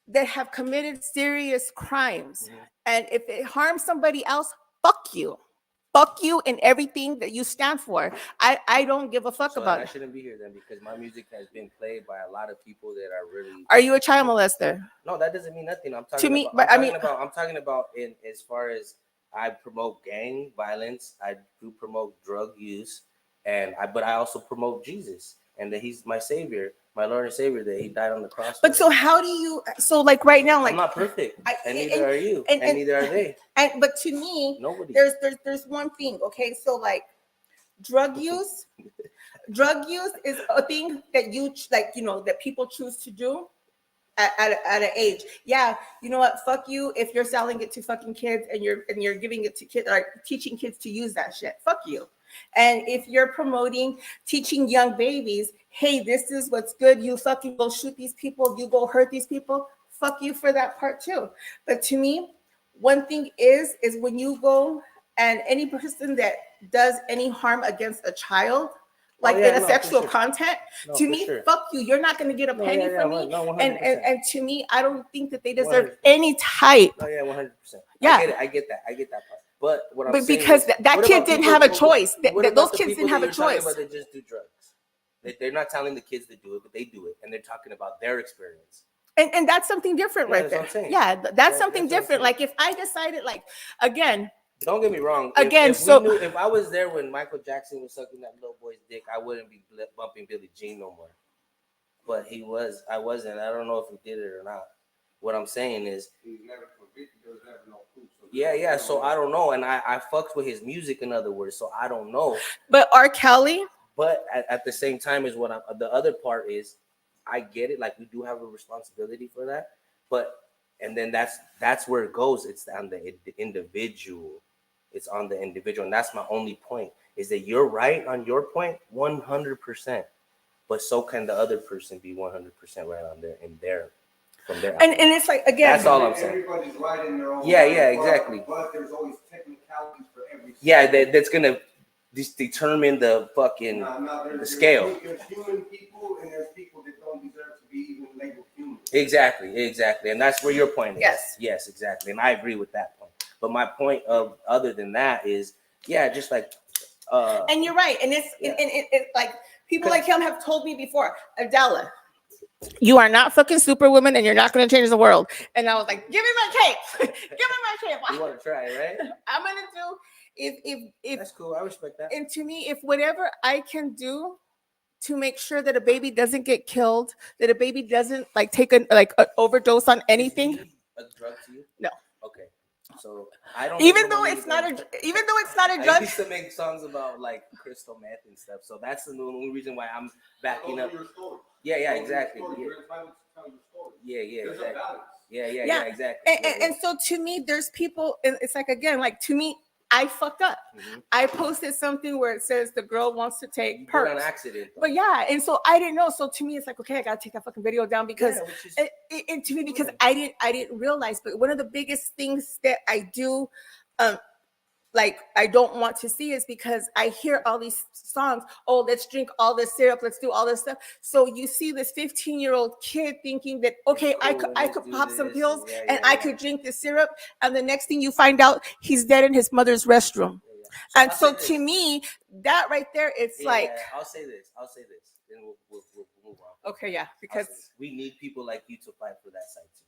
that have committed serious crimes. Mhm. And if it harms somebody else, fuck you. Fuck you and everything that you stand for. I don't give a fuck So then about I it. shouldn't be here then because my music has been played by a lot of people that are really. Are you a child molester? No, that doesn't mean nothing. To me, but I mean, I'm talking about in as far as I promote gang violence. I do promote drug use, but I also promote Jesus and that He's my Savior, my Lord and Savior. That He died on the cross. but so how do you? So like right now, like I'm not perfect, and and, neither are you, and neither are they. And but to me, Nobody. there's one thing. Okay, so like drug use, drug use is a thing that like that people choose to do at an age. Yeah, you know what? Fuck you if you're selling it to fucking kids and you're giving it to kids, like teaching kids to use that shit. Fuck you. And if you're promoting teaching young babies, hey, this is what's good. You fucking go shoot these people. You go hurt these people. Fuck you for that part too. But to me, one thing is when you go and any person that does any harm against a child, like in a sexual content, to me, fuck you. You're not going to get a penny from me. No, And to me, I don't think that they deserve any type. No, yeah, 100%. Yeah. I get that part. But what I'm But saying because is, that kid didn't have a choice. Those kids didn't have a You're talking choice. about that just do drugs. They're not telling the kids to do it, but they do it, and they're talking about their experience. And that's something different right there. Yeah, that's something different. Like if I decided, like, again, don't get me wrong. Again, if I was there when Michael Jackson was sucking that little boy's dick, I wouldn't be bumping Billie Jean no more. But he was. I wasn't. I don't know if he did it or not. What I'm saying is, He was never convicted. There was never no proof. So yeah. So I don't know, and I fucked with his music. In other words, so I don't know. But R. Kelly. But at the same time, is what the other part is. I get it. Like we do have a responsibility for that, but and then that's where it goes. It's on the individual. It's on the individual, and that's my only point. Is that you're right on your point, 100%, but so can the other person be 100% right on their in their from their. And it's like, again, that's all I'm saying. Everybody's right in their own. Yeah, way, yeah, exactly. But there's always technicalities for every. Yeah, that's gonna determine the fucking the scale. There's human people, and there's people that don't deserve to be even labeled human. Exactly, and that's where your point is. Yes, exactly, and I agree with that point. But my point of other than that is, just like. And you're right, and it's like people like him have told me before, Adela, you are not fucking Superwoman, and you're not going to change the world. And I was like, give me my cape, give me my cape. You want to try, right? I'm gonna do if that's cool. I respect that. And to me, if whatever I can do to make sure that a baby doesn't get killed, that a baby doesn't like take an overdose on anything. A drug to you? No. Okay. So I don't. Even though it's not a drug. I used to make songs about like crystal meth and stuff. So that's the only reason why I'm backing up. Yeah, exactly. Yeah, exactly. Yeah, exactly. And so to me, there's people. It's like, again, like, to me, I fucked up. Mm-hmm. I posted something where it says the girl wants to take perks. On accident. Though. But yeah, and so I didn't know. So to me, it's like, okay, I gotta take that fucking video down because to me, because I didn't realize. But one of the biggest things that I do, like, I don't want to see is because I hear all these songs. Oh, let's drink all this syrup. Let's do all this stuff. So you see this 15-year-old kid thinking that, okay, cool, I could pop some pills and I could drink the syrup. And the next thing you find out, he's dead in his mother's restroom. Yeah. And so to me, that right there, it's like. I'll say this. Then we'll move on. Okay, yeah. Because we need people like you to fight for that side too.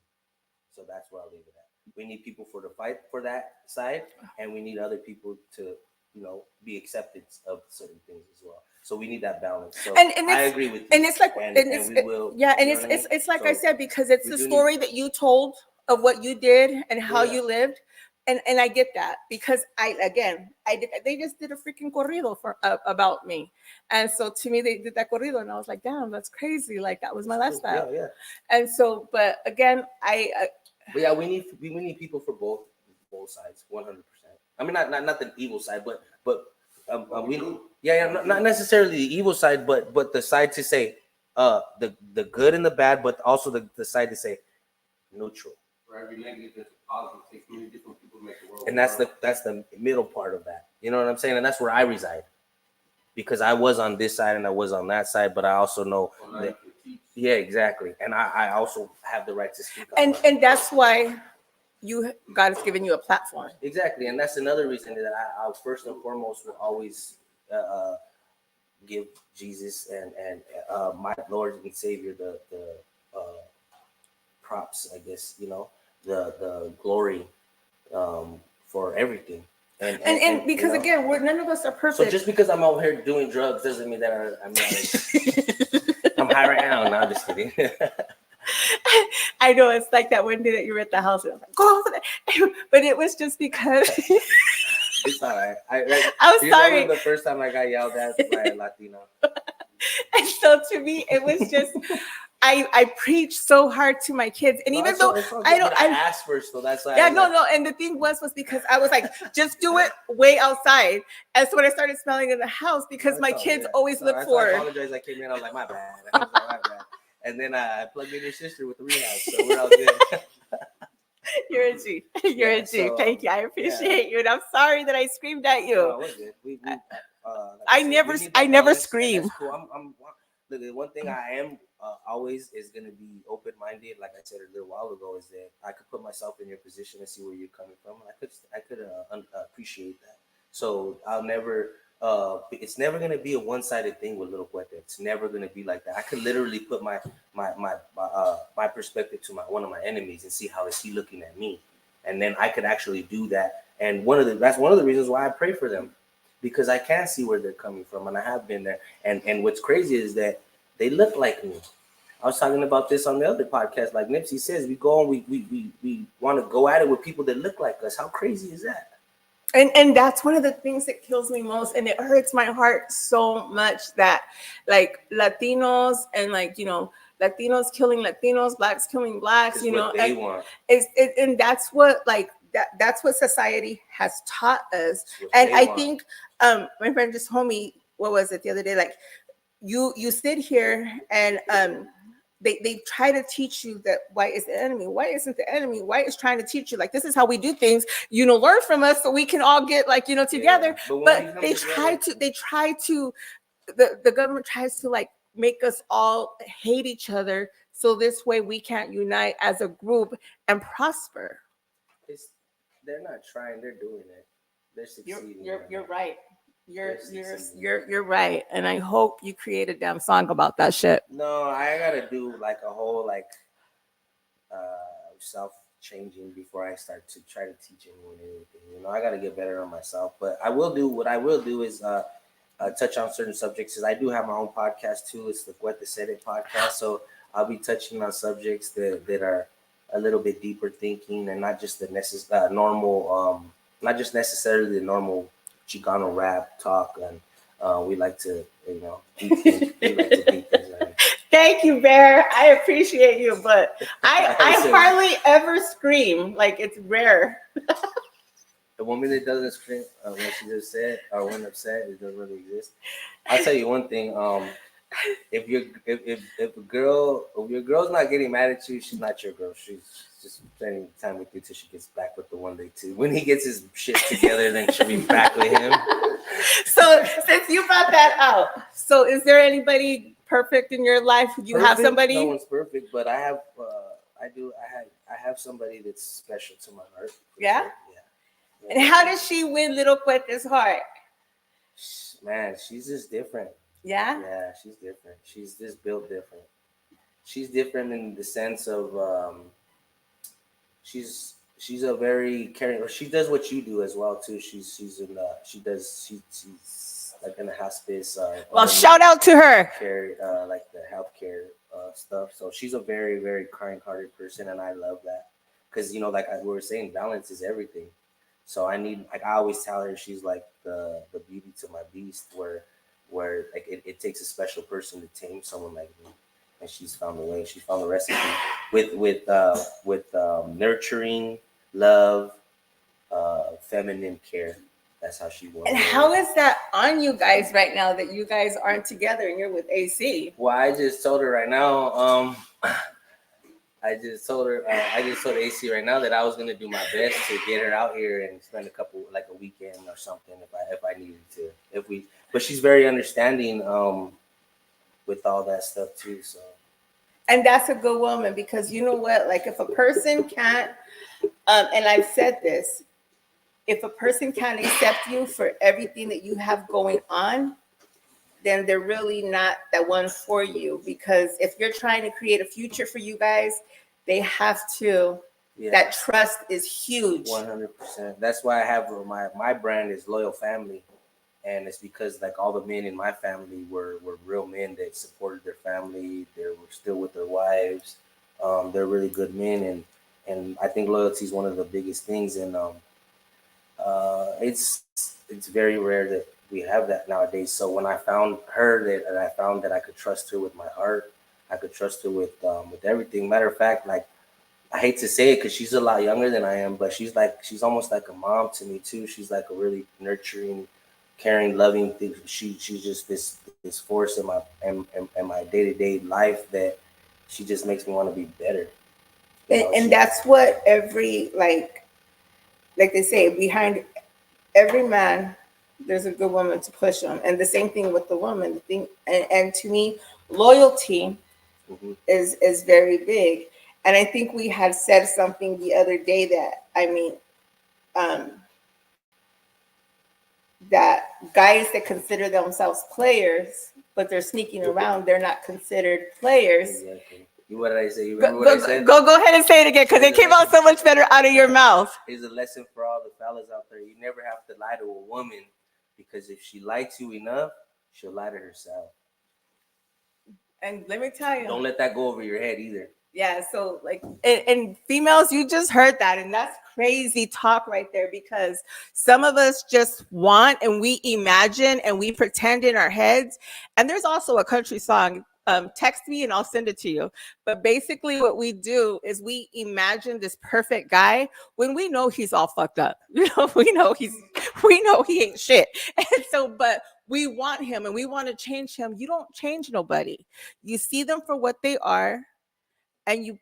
So that's where I'll leave it at. We need people to fight for that side, and we need other people to, be accepted of certain things as well. So we need that balance. So and I agree with you. And it's like, and we will. Yeah, and it's like, so I said, because it's the story that you told of what you did and how you lived, and I get that, because they just did a freaking corrido about me, and so to me they did that corrido, and I was like, damn, that's crazy. Like, that was my lifestyle. Yeah. And so, but again, But yeah, we need people for both sides, 100%. I mean, not the evil side, but not necessarily the evil side, but the side to say the good and the bad, but also the side to say neutral. For every negative and positive, it takes many different people to make the world. And that's the middle part of that. You know what I'm saying? And that's where I reside, because I was on this side and I was on that side, but I also know that. Yeah, exactly. And I also have the right to speak on and that's why God has given you a platform. Exactly. And that's another reason that I first and foremost will always give Jesus and my Lord and Savior the props, I guess, the glory for everything. And because again, none of us are perfect. So just because I'm out here doing drugs doesn't mean that I'm not. I'm high right now. No, I'm just kidding. I know, it's like that one day that you were at the house and I was like, go over there. But it was just because. It's all right. I'm sorry. The first time I got yelled at by a Latino. And so to me, it was just. I preach so hard to my kids, and even though I asked first, though, that's why. Yeah, no. And the thing was because I was like, just do it way outside. And so when I started smelling in the house, because my kids always look for. I apologize. I came in. I was like, my bad. And then I plugged in your sister with the rehab, so we're all good. You're a G. You're a G. Thank you. I appreciate you, and I'm sorry that I screamed at you. No, we're good. I never scream. Cool. Look, the one thing I am always is going to be open-minded. Like I said a little while ago, is that I could put myself in your position and see where you're coming from. I could appreciate that. So I'll never. It's never going to be a one-sided thing with Little Cuete. It's never going to be like that. I could literally put my perspective to one of my enemies and see how is he looking at me, and then I could actually do that. And that's one of the reasons why I pray for them, because I can see where they're coming from, and I have been there. And what's crazy is that they look like me. I was talking about this on the other podcast. Like Nipsey says, we go and we want to go at it with people that look like us. How crazy is that? And that's one of the things that kills me most, and it hurts my heart so much that like Latinos and Latinos killing Latinos, blacks killing blacks, they want. And that's what like that's what society has taught us. It's what And they I want. think my friend just told me, what was it the other day, like you sit here and they try to teach you that white is the enemy. White isn't the enemy. White is trying to teach you, like, this is how we do things, learn from us so we can all get, like, together. Yeah, but when we But come they together, try to the government tries to, like, make us all hate each other, so this way we can't unite as a group and prosper. it's they're not trying. They're doing it. They're You're succeeding. you're Right you're now. right. They're succeeding. You're right, and I hope you create a damn song about that shit. No, I gotta do like a whole like self changing before I start to try to teach anyone anything. I gotta get better on myself. But I will do what I will do is touch on certain subjects. Cause I do have my own podcast too. It's the What the Said It podcast. So I'll be touching on subjects that are a little bit deeper thinking and not just the normal, not just necessarily the normal Chicano rap talk. And we like to, beat things, we like to beat things. Thank you, Bear. I appreciate you, but I So, hardly ever scream. Like, it's rare. the woman that doesn't scream when she's upset or when upset, it doesn't really exist. I'll tell you one thing. If your girl's not getting mad at you, she's not your girl. She's just spending time with you till she gets back with the one day too. When he gets his shit together, then she'll be back with him. So since you brought that out, so is there anybody perfect in your life? You have Perfect? somebody? No one's perfect, but I have. I have somebody that's special to my heart. Yeah? Sure. Yeah. And how does she win Little Cueta's heart? Man, she's just different. Yeah? Yeah, she's different. She's just built different. She's different in the sense of she's a very caring. Or she does what you do as well too. She's in she's like in the hospice. Well, shout out to her. Care like the healthcare stuff. So she's a very very kind-hearted person, and I love that because like we were saying, balance is everything. So I need, like, I always tell her she's like the beauty to my beast, where like it takes a special person to tame someone like me, and she's found the way. She found the recipe with nurturing, love, feminine care. That's how she won. And how is that on you guys right now that you guys aren't together and you're with AC? Well, I just told her right now. I just told AC right now that I was gonna do my best to get her out here and spend a weekend or something if I needed to. But she's very understanding with all that stuff too. So. And that's a good woman, because you know what? Like, if a person can't, and I've said this, if a person can't accept you for everything that you have going on, then they're really not that one for you. Because if you're trying to create a future for you guys, they have to. Yeah. That trust is huge. 100%. That's why I have my brand is Loyal Family, and it's because like all the men in my family were real men that supported their family. They were still with their wives. They're really good men, and I think loyalty is one of the biggest things. And it's very rare that we have that nowadays. So when I found her, and I found that I could trust her with my heart, I could trust her with everything. Matter of fact, like, I hate to say it because she's a lot younger than I am, but she's almost like a mom to me too. She's like a really nurturing, caring, loving thing. She's just this force in my day-to-day life that she just makes me want to be better. And that's what every like they say, behind every man there's a good woman to push him, and the same thing with the woman. The thing, and to me, loyalty is very big. And I think we had said something the other day that that guys that consider themselves players, but they're sneaking around, they're not considered players. Exactly. What did I say? You remember what I said? Go ahead and say it again, because it came out so much better out of your mouth. Here's a lesson for all the fellas out there. You never have to lie to a woman, because if she likes you enough, she'll lie to herself. And let me tell you, don't let that go over your head either. Yeah, so like, and females, you just heard that, and that's crazy talk right there, because some of us just want, and we imagine, and we pretend in our heads. And there's also a country song, text me and I'll send it to you. But basically, what we do is we imagine this perfect guy when we know he's all fucked up. We know he ain't shit. And so, but we want him and we want to change him. You don't change nobody. You see them for what they are, and you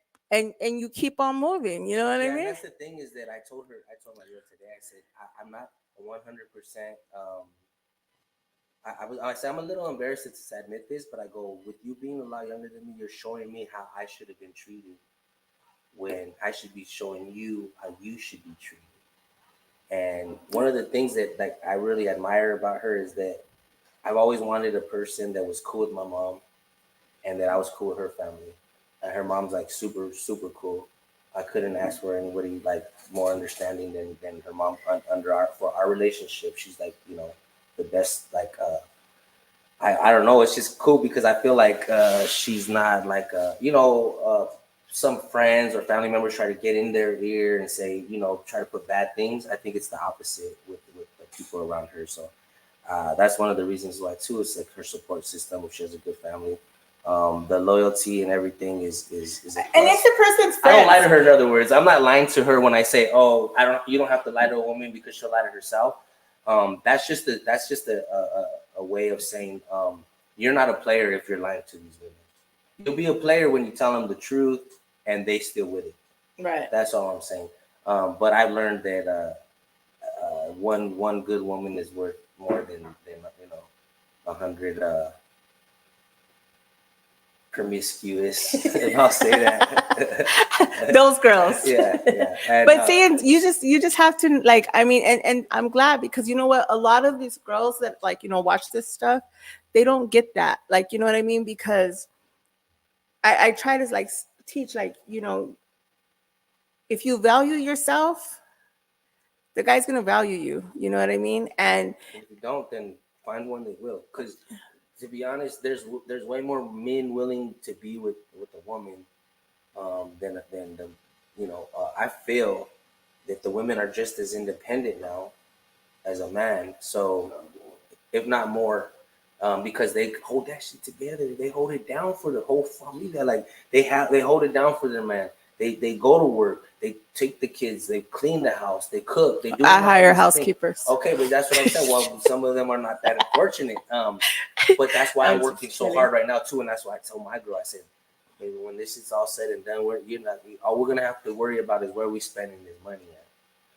keep on moving. You know what I Yeah, and mean? that's the thing is that I told my girl today. I said I'm not 100%. I said I'm a little embarrassed to admit this, but I go with you being a lot younger than me. You're showing me how I should have been treated when I should be showing you how you should be treated. And one of the things that like I really admire about her is that I've always wanted a person that was cool with my mom and that I was cool with her family. And her mom's like super, super cool. I couldn't ask for anybody like more understanding than her mom under for our relationship. She's like, the best like I don't know. It's just cool because I feel like she's not like some friends or family members try to get in their ear and say try to put bad things. I think it's the opposite with the people around her. So that's one of the reasons why too. It's like her support system. If she has a good family, the loyalty and everything is a plus. And it's the person's I don't lie to friends. her. In other words, I'm not lying to her when I say, "Oh, I don't." You don't have to lie to a woman because she'll lie to herself. That's just a way of saying you're not a player if you're lying to these women. You'll be a player when you tell them the truth and they still with it. Right. That's all I'm saying. But I've learned that one good woman is worth more than 100 promiscuous. If I'll say that. Those girls. Yeah. And, But see, you just have to like. I mean, and I'm glad because you know what? A lot of these girls that like watch this stuff, they don't get that. Like you know what I mean? Because I try to like teach like if you value yourself, the guy's gonna value you. You know what I mean? And if you don't, then find one that will. Because to be honest, there's way more men willing to be with a woman than the I feel that the women are just as independent now as a man. So if not more, because they hold that shit together. They hold it down for the whole family. Like they hold it down for their man. They go to work. They take the kids. They clean the house. They cook. They do. I hire these things. housekeepers. Okay, but that's what I'm saying. Well, some of them are not that fortunate. But that's why I'm working so hard right now too, and that's why I told my girl. I said, "Baby, when this is all said and done, all we're gonna have to worry about is where we spending this money at."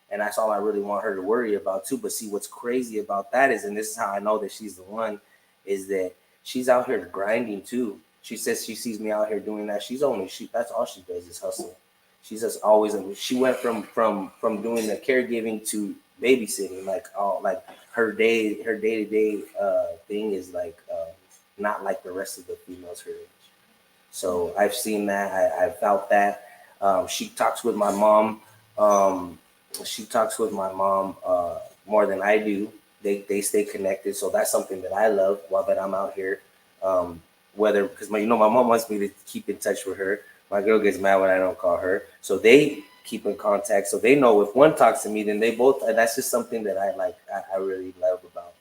And that's all I really want her to worry about too. But see, what's crazy about that is, and this is how I know that she's the one, is that she's out here grinding too. She says she sees me out here doing that. That's all she does is hustle. She's just always. She went from doing the caregiving to babysitting. Like all like her day to day thing is like not like the rest of the females her age. So I've seen that. I felt that. She talks with my mom. Um, she talks with my mom more than I do. They stay connected, so that's something that I love while that I'm out here. Um, Whether because my mom wants me to keep in touch with her. My girl gets mad when I don't call her, so they keep in contact. So they know if one talks to me, then they both. That's just something that I like. I really love about.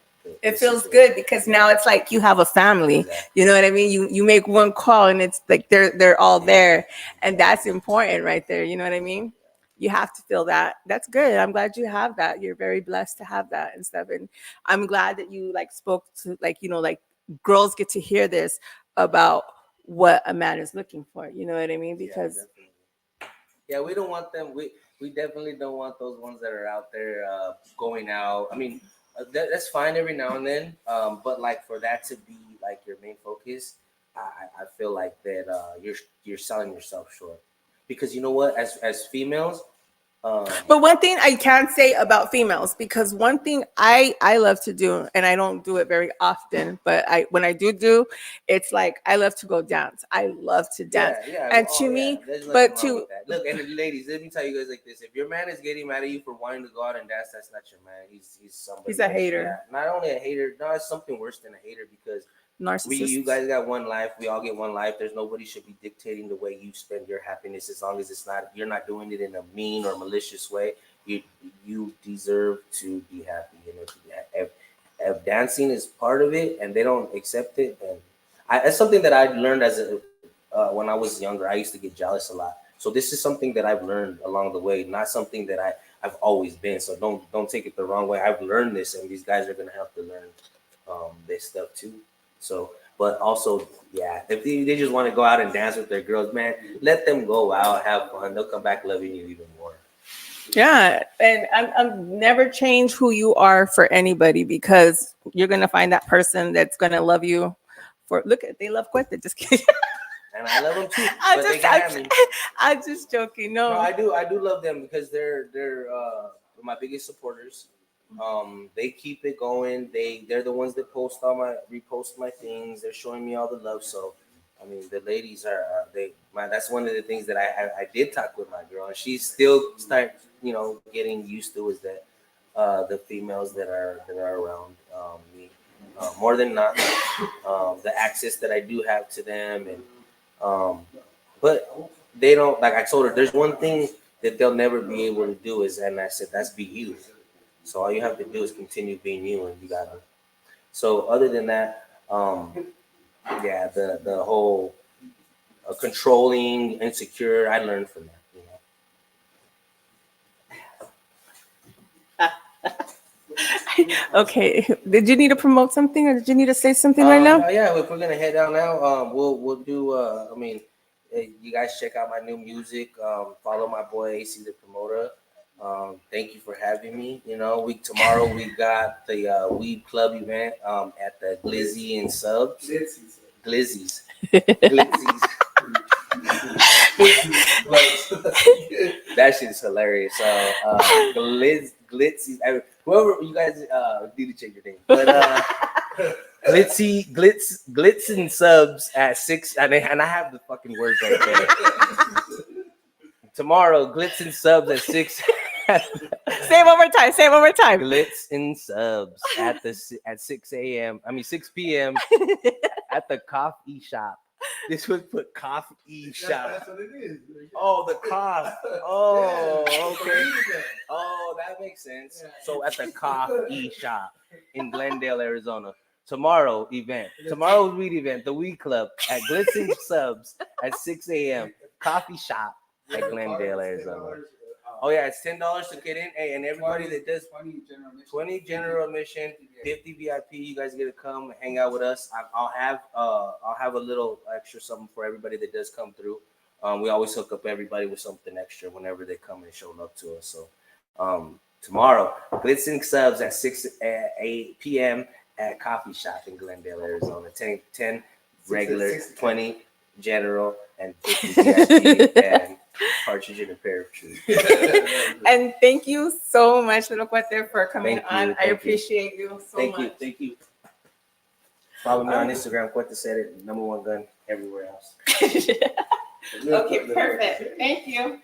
It feels good because now it's like you have a family. Exactly. You know what I mean? You make one call and it's like they're all there, and that's important right there. You know what I mean? You have to feel that. That's good. I'm glad you have that. You're very blessed to have that and stuff. And I'm glad that you like spoke to like like girls get to hear this about what a man is looking for. You know what I mean? Because Definitely. Yeah, we don't want them. We definitely don't want those ones that are out there going out. I mean, that's fine every now and then, but like for that to be like your main focus, I feel like that you're selling yourself short because you know what, as females, but one thing I can say about females, because one thing I love to do, and I don't do it very often, but I when I do, it's like I love to go dance. I love to dance, and to me, there's nothing but wrong to with that. Look, and ladies, let me tell you guys like this: if your man is getting mad at you for wanting to go out and dance, that's not your man. He's somebody. He's a hater. Not only a hater, no, it's something worse than a hater because you Narcissist. guys got one life. We all get one life. There's nobody should be dictating the way you spend your happiness as long as you're not doing it in a mean or malicious way. You deserve to be happy. And if dancing is part of it and they don't accept it, then It's something that I learned when I was younger. I used to get jealous a lot. So this is something that I've learned along the way, not something that I've always been. So don't take it the wrong way. I've learned this, and these guys are gonna have to learn this stuff too. So, but also, yeah, if they just want to go out and dance with their girls, man, let them go out, have fun. They'll come back loving you even more. Yeah, and I'm never change who you are for anybody because you're gonna find that person that's gonna love you. For look at they love Cuete. Just kidding. And I love them too, I'm but they just can I'm, have me. I'm just joking. No, No, I do love them because they're my biggest supporters. They keep it going. They're the ones that repost my things. They're showing me all the love. So, I mean, the ladies are that's one of the things that I did talk with my girl, and she's still getting used to is that the females that are around me more than not the access that I do have to them and but they don't like I told her there's one thing that they'll never be able to do is and I said that's be you. So all you have to do is continue being you and you gotta so other than that, yeah, the whole controlling, insecure, I learned from that, you know. okay. Did you need to promote something or did you need to say something right now? Yeah, if we're gonna head down now, we'll do. You guys check out my new music. Follow my boy AC the promoter. Thank you for having me. You know, tomorrow we got the Weed Club event at the Glizzy and Subs. Glizzies. Glizzies. That shit is hilarious. So Glitzy. Whoever you guys need to change your name, but Glitz and Subs at 6, and I have the fucking words right there. Tomorrow, Glitz and Subs at 6. Say it one more time. Say it one more time. Glitz and Subs at 6 a.m. 6 p.m. at the coffee shop. This would put coffee shop. That's what it is. Oh, the cough. Oh, okay. Oh, that makes sense. So at the coffee shop in Glendale, Arizona. Tomorrow event. Tomorrow's weed event, the Weed Club at Glitzing Subs at 6 a.m. Coffee shop at Glendale, Arizona. Oh yeah, it's $10 to get in. Hey, and everybody that does 20 general admission, 50 VIP. You guys get to come hang out with us. I'll have a little extra something for everybody that does come through. We always hook up everybody with something extra whenever they come and show love to us. So tomorrow, Glitzing Subs at 8 p.m. at Coffee Shop in Glendale, Arizona. 10 regular, 20 general, and 50 VIP and partridge in a pear tree. And thank you so much, Little Cuete, for coming on. I appreciate you so much. Thank you. Follow me on Instagram. Cuete said it. #1 gun everywhere else. Okay, perfect. Thank you.